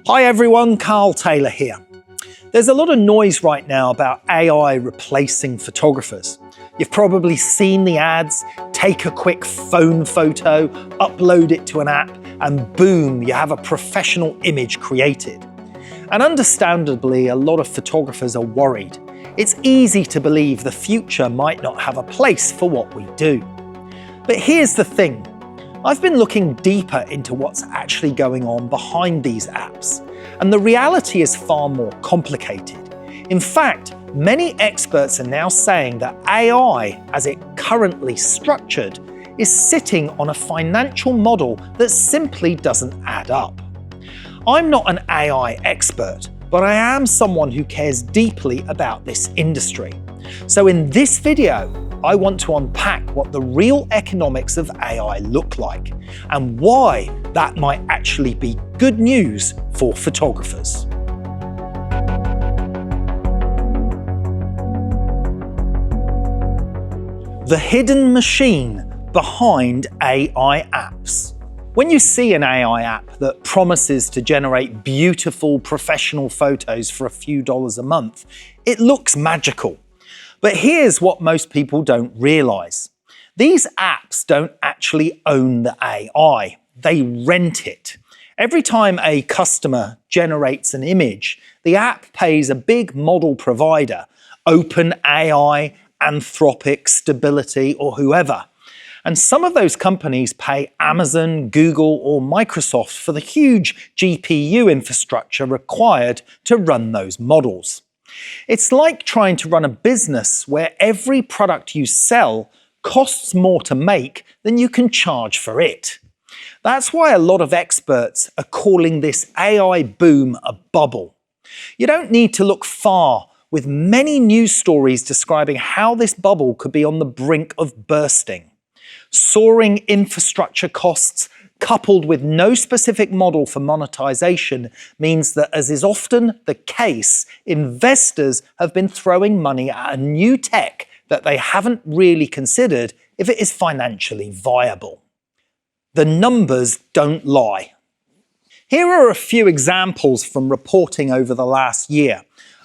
Hi everyone, Carl Taylor here. There's a lot of noise right now about AI replacing photographers. You've probably seen the ads, take a quick phone photo, upload it to an app, and boom, you have a professional image created. And understandably, a lot of photographers are worried. It's easy to believe the future might not have a place for what we do. But here's the thing. I've been looking deeper into what's actually going on behind these apps, and the reality is far more complicated. In fact, many experts are now saying that AI, as it currently structured, is sitting on a financial model that simply doesn't add up. I'm not an AI expert, but I am someone who cares deeply about this industry. So in this video, I want to unpack what the real economics of AI look like and why that might actually be good news for photographers. The hidden machine behind AI apps. When you see an AI app that promises to generate beautiful professional photos for a few dollars a month, it looks magical. But here's what most people don't realize. These apps don't actually own the AI, they rent it. Every time a customer generates an image, the app pays a big model provider, OpenAI, Anthropic, Stability, or whoever. And some of those companies pay Amazon, Google, or Microsoft for the huge GPU infrastructure required to run those models. It's like trying to run a business where every product you sell costs more to make than you can charge for it. That's why a lot of experts are calling this AI boom a bubble. You don't need to look far, with many news stories describing how this bubble could be on the brink of bursting. Soaring infrastructure costs, coupled with no specific model for monetization, means that, as is often the case, investors have been throwing money at a new tech that they haven't really considered if it is financially viable. The numbers don't lie. Here are a few examples from reporting over the last year.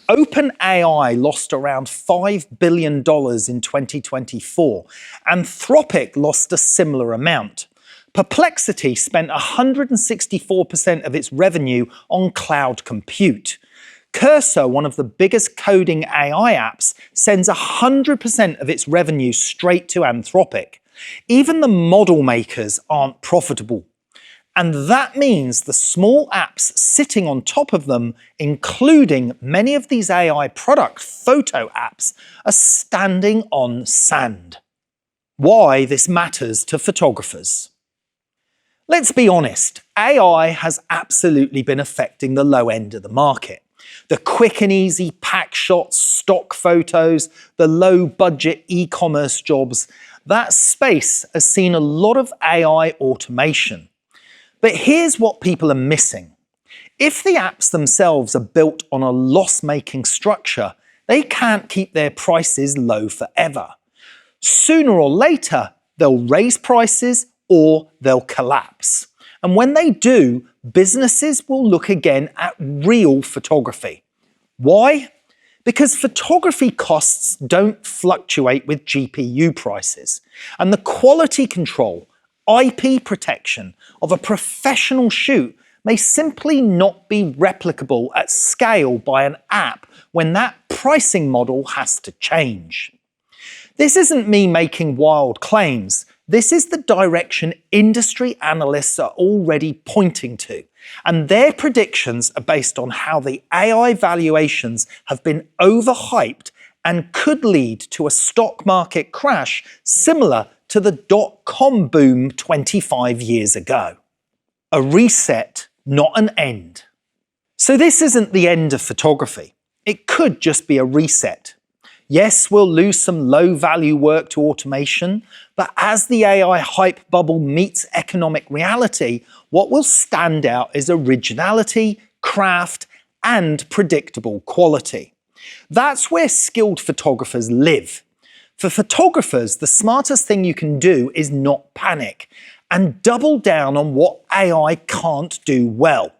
OpenAI lost around $5 billion in 2024. Anthropic lost a similar amount. Perplexity spent 164% of its revenue on cloud compute. Cursor, one of the biggest coding AI apps, sends 100% of its revenue straight to Anthropic. Even the model makers aren't profitable. And that means the small apps sitting on top of them, including many of these AI product photo apps, are standing on sand. Why this matters to photographers. Let's be honest, AI has absolutely been affecting the low end of the market. The quick and easy pack shots, stock photos, the low budget e-commerce jobs, that space has seen a lot of AI automation. But here's what people are missing. If the apps themselves are built on a loss-making structure, they can't keep their prices low forever. Sooner or later, they'll raise prices or they'll collapse. And when they do, businesses will look again at real photography. Why? Because photography costs don't fluctuate with GPU prices, and the quality control, IP protection of a professional shoot may simply not be replicable at scale by an app when that pricing model has to change. This isn't me making wild claims. This is the direction industry analysts are already pointing to, and their predictions are based on how the AI valuations have been overhyped and could lead to a stock market crash similar to the dot-com boom 25 years ago. A reset, not an end. So this isn't the end of photography. It could just be a reset. Yes, we'll lose some low-value work to automation, but as the AI hype bubble meets economic reality, what will stand out is originality, craft, and predictable quality. That's where skilled photographers live. For photographers, the smartest thing you can do is not panic and double down on what AI can't do well.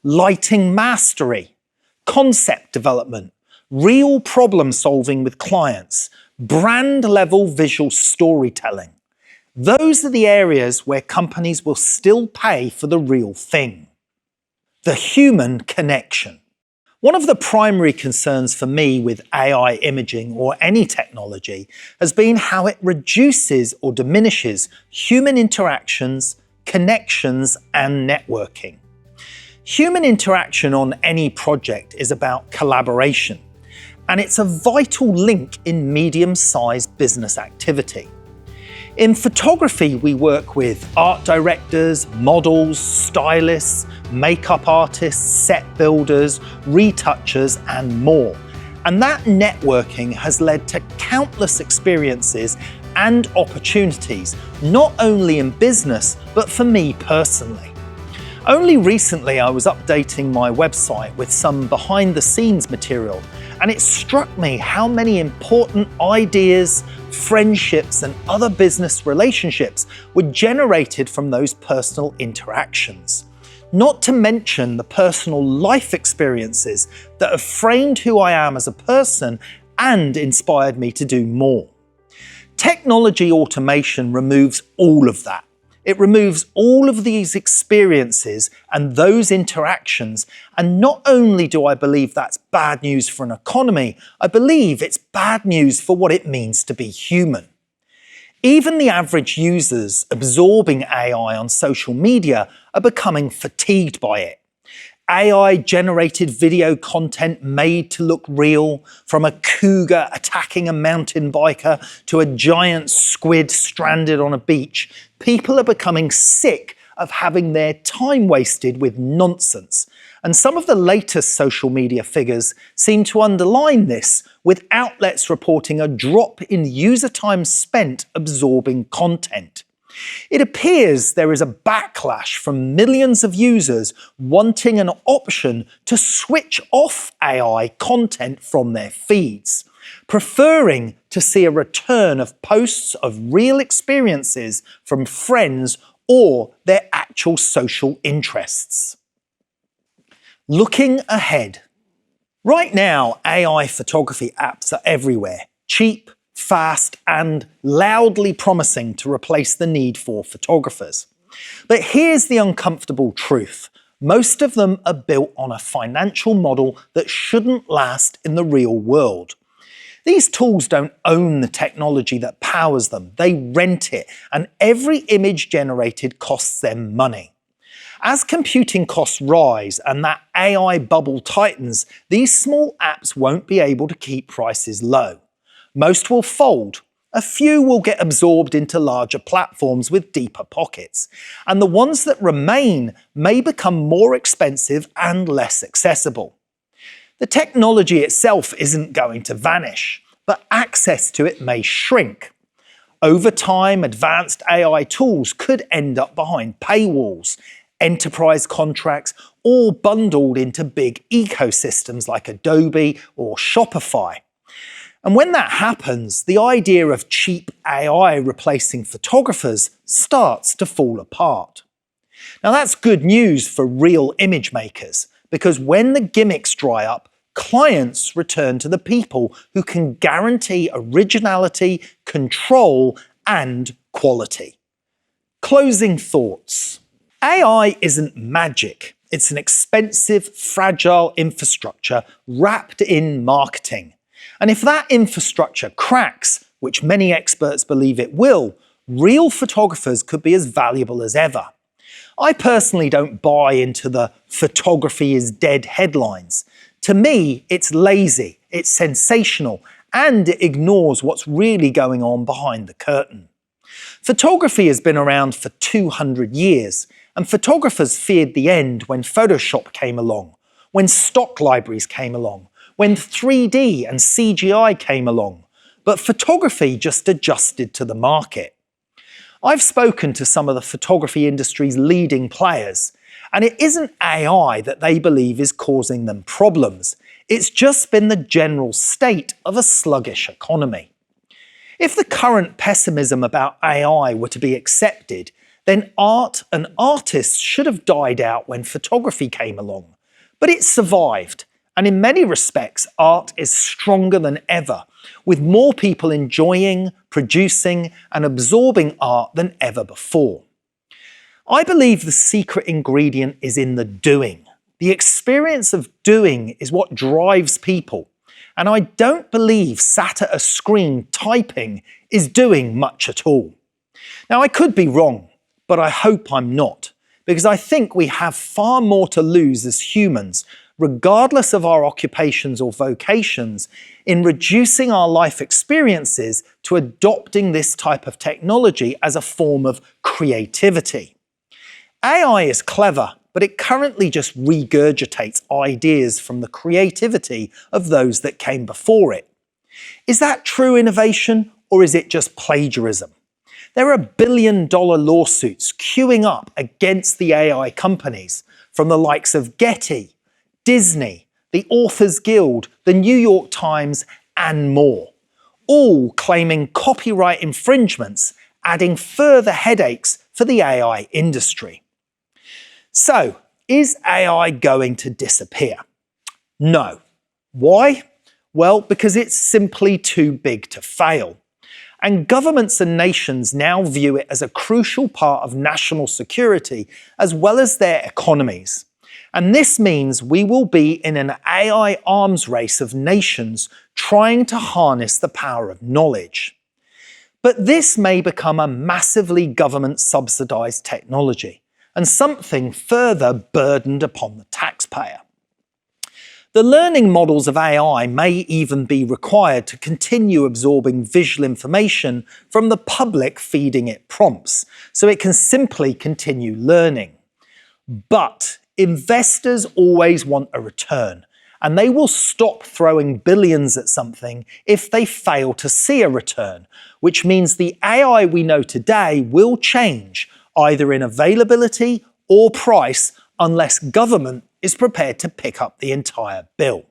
lighting mastery, concept development, real problem solving with clients, brand-level visual storytelling. Those are the areas where companies will still pay for the real thing. The human connection. One of the primary concerns for me with AI imaging or any technology has been how it reduces or diminishes human interactions, connections, and networking. Human interaction on any project is about collaboration, and it's a vital link in medium-sized business activity. In photography, we work with art directors, models, stylists, makeup artists, set builders, retouchers, and more. And that networking has led to countless experiences and opportunities, not only in business, but for me personally. Only recently I was updating my website with some behind-the-scenes material, and it struck me how many important ideas, friendships, and other business relationships were generated from those personal interactions. Not to mention the personal life experiences that have framed who I am as a person and inspired me to do more. Technology automation removes all of that. It removes all of these experiences and those interactions, and not only do I believe that's bad news for an economy, I believe it's bad news for what it means to be human. Even the average users absorbing AI on social media are becoming fatigued by it. AI-generated video content made to look real, from a cougar attacking a mountain biker to a giant squid stranded on a beach. People are becoming sick of having their time wasted with nonsense. And some of the latest social media figures seem to underline this, with outlets reporting a drop in user time spent absorbing content. It appears there is a backlash from millions of users wanting an option to switch off AI content from their feeds, preferring to see a return of posts of real experiences from friends or their actual social interests. Looking ahead. Right now, AI photography apps are everywhere, cheap, fast, and loudly promising to replace the need for photographers. But here's the uncomfortable truth. Most of them are built on a financial model that shouldn't last in the real world. These tools don't own the technology that powers them, they rent it, and every image generated costs them money. As computing costs rise and that AI bubble tightens, these small apps won't be able to keep prices low. Most will fold. A few will get absorbed into larger platforms with deeper pockets, and the ones that remain may become more expensive and less accessible. The technology itself isn't going to vanish, but access to it may shrink. Over time, advanced AI tools could end up behind paywalls, enterprise contracts, or bundled into big ecosystems like Adobe or Shopify. And when that happens, the idea of cheap AI replacing photographers starts to fall apart. Now that's good news for real image makers, because when the gimmicks dry up, clients return to the people who can guarantee originality, control, and quality. Closing thoughts. AI isn't magic. It's an expensive, fragile infrastructure wrapped in marketing. And if that infrastructure cracks, which many experts believe it will, real photographers could be as valuable as ever. I personally don't buy into the photography is dead headlines. To me, it's lazy, it's sensational, and it ignores what's really going on behind the curtain. Photography has been around for 200 years, and photographers feared the end when Photoshop came along, when stock libraries came along, when 3D and CGI came along, but photography just adjusted to the market. I've spoken to some of the photography industry's leading players, and it isn't AI that they believe is causing them problems. It's just been the general state of a sluggish economy. If the current pessimism about AI were to be accepted, then art and artists should have died out when photography came along. But it survived, and in many respects, art is stronger than ever, with more people enjoying, producing, and absorbing art than ever before. I believe the secret ingredient is in the doing. The experience of doing is what drives people, and I don't believe sat at a screen typing is doing much at all. Now, I could be wrong, but I hope I'm not, because I think we have far more to lose as humans, regardless of our occupations or vocations, in reducing our life experiences to adopting this type of technology as a form of creativity. AI is clever, but it currently just regurgitates ideas from the creativity of those that came before it. Is that true innovation, or is it just plagiarism? There are billion-dollar lawsuits queuing up against the AI companies from the likes of Getty, Disney, the Authors Guild, the New York Times, and more, all claiming copyright infringements, adding further headaches for the AI industry. So, is AI going to disappear? No. Why? Well, because it's simply too big to fail. And governments and nations now view it as a crucial part of national security as well as their economies. And this means we will be in an AI arms race of nations trying to harness the power of knowledge. But this may become a massively government-subsidized technology, and something further burdened upon the taxpayer. The learning models of AI may even be required to continue absorbing visual information from the public feeding it prompts, so it can simply continue learning. But investors always want a return, and they will stop throwing billions at something if they fail to see a return, which means the AI we know today will change either in availability or price unless government is prepared to pick up the entire bill.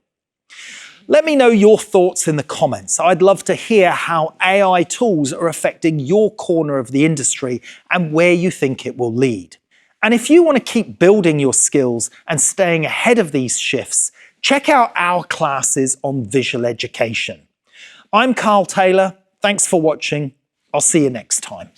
Let me know your thoughts in the comments. I'd love to hear how AI tools are affecting your corner of the industry and where you think it will lead. And if you want to keep building your skills and staying ahead of these shifts, check out our classes on visual education. I'm Carl Taylor. Thanks for watching. I'll see you next time.